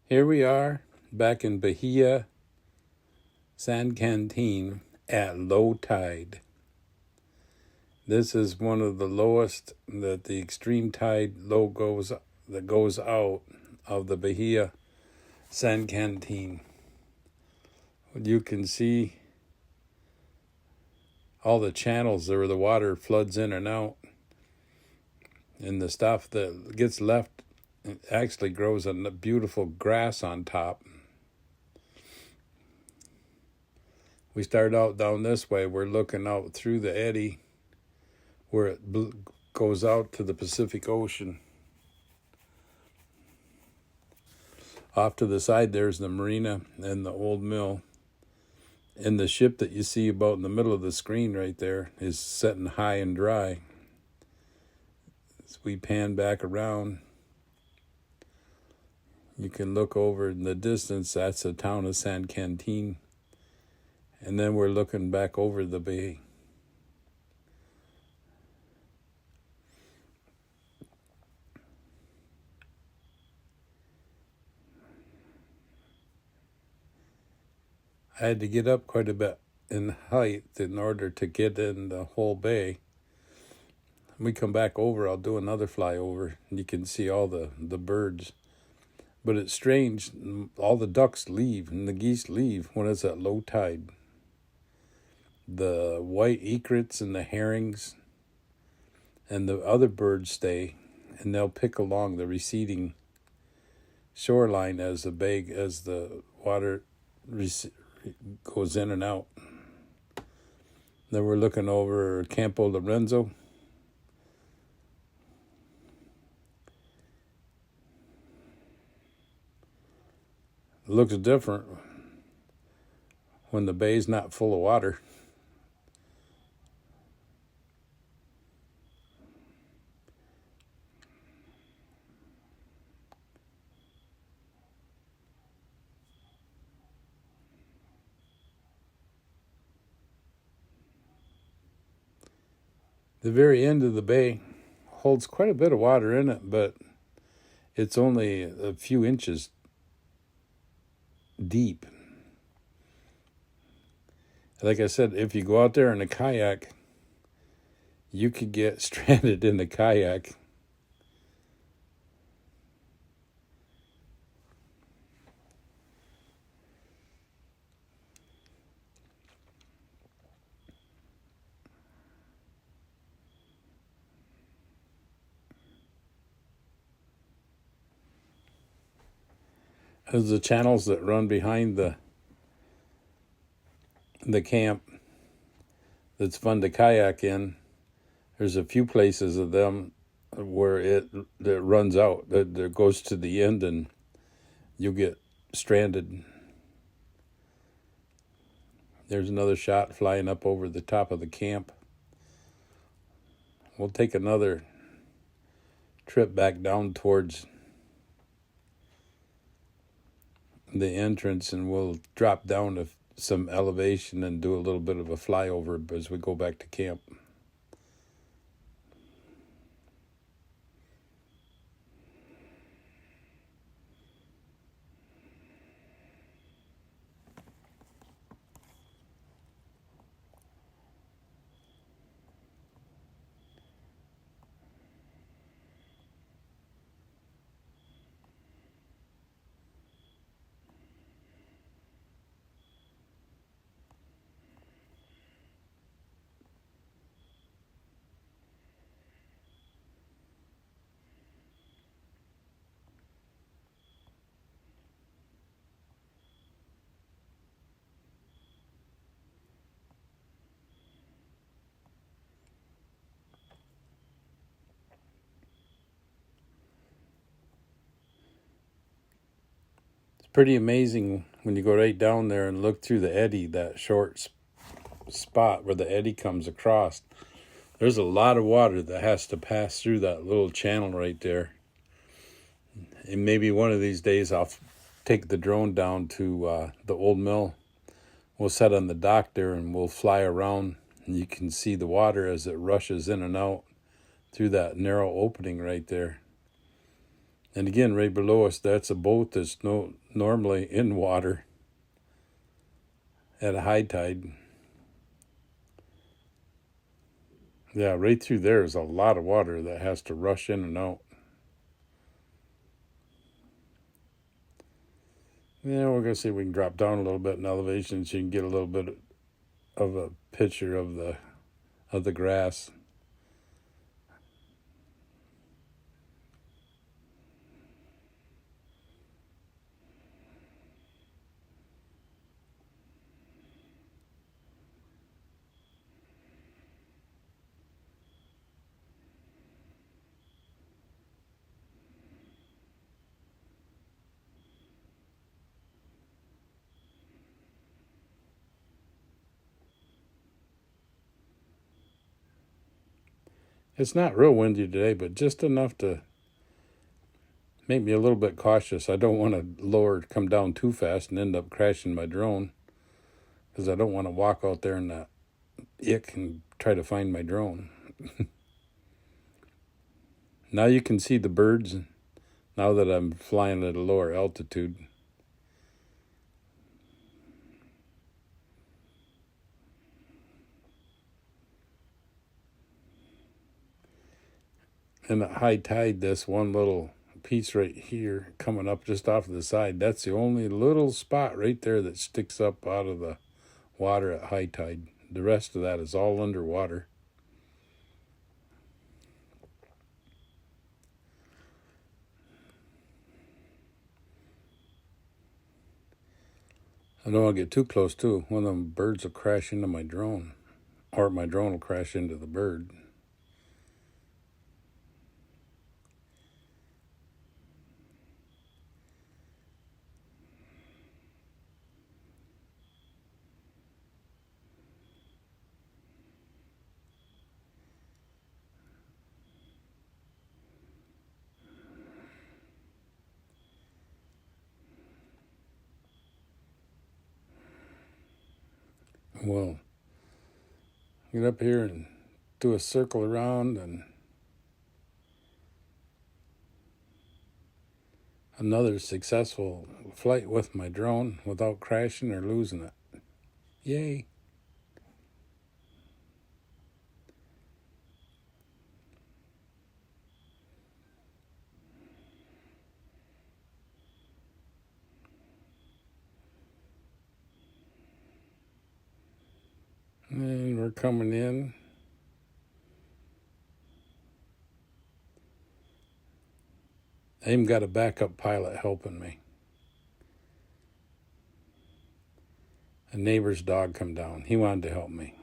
Here we are back in Bahia San Quintín at low tide. This is one of the lowest that the extreme tide low goes out of the Bahia San Quintín. You can see all the channels where the water floods in and out, and the stuff that gets left actually grows a beautiful grass on top. We start out down this way. We're looking out through the eddy where it goes out to the Pacific Ocean. Off to the side there's the marina and the old mill. And the ship that you see about in the middle of the screen right there is setting high and dry. As we pan back around, you can look over in the distance. That's the town of San Quintín. And then we're looking back over the bay. I had to get up quite a bit in height in order to get in the whole bay. When we come back over, I'll do another flyover, and you can see all the birds. But it's strange, all the ducks leave and the geese leave when it's at low tide. The white egrets and the herrings and the other birds stay, and they'll pick along the receding shoreline as the water goes in and out. Then we're looking over Campo Lorenzo. It looks different when the bay's not full of water. The very end of the bay holds quite a bit of water in it, but it's only a few inches deep. Like I said, if you go out there in a kayak, you could get stranded in the kayak. There's the channels that run behind the camp that's fun to kayak in. There's a few places of them where it runs out, that goes to the end, and you get stranded. There's another shot flying up over the top of the camp. We'll take another trip back down towards the entrance, and we'll drop down to some elevation and do a little bit of a flyover as we go back to camp. Pretty amazing when you go right down there and look through the eddy, that short spot where the eddy comes across. There's a lot of water that has to pass through that little channel right there. And maybe one of these days I'll take the drone down to the old mill. We'll set on the dock there and we'll fly around, and you can see the water as it rushes in and out through that narrow opening right there. And again, right below us, that's a boat that's normally in water at a high tide. Yeah, right through there is a lot of water that has to rush in and out. Yeah, we're going to see if we can drop down a little bit in elevation so you can get a little bit of a picture of the grass. It's not real windy today, but just enough to make me a little bit cautious. I don't want to come down too fast and end up crashing my drone, because I don't want to walk out there in that ick and try to find my drone. Now you can see the birds now that I'm flying at a lower altitude. And at high tide, this one little piece right here coming up just off to the side, that's the only little spot right there that sticks up out of the water at high tide. The rest of that is all underwater. I don't want to get too close too. One of them birds will crash into my drone, or my drone will crash into the bird. Well, get up here and do a circle around, and another successful flight with my drone without crashing or losing it. Yay. And we're coming in. I even got a backup pilot helping me. A neighbor's dog come down. He wanted to help me.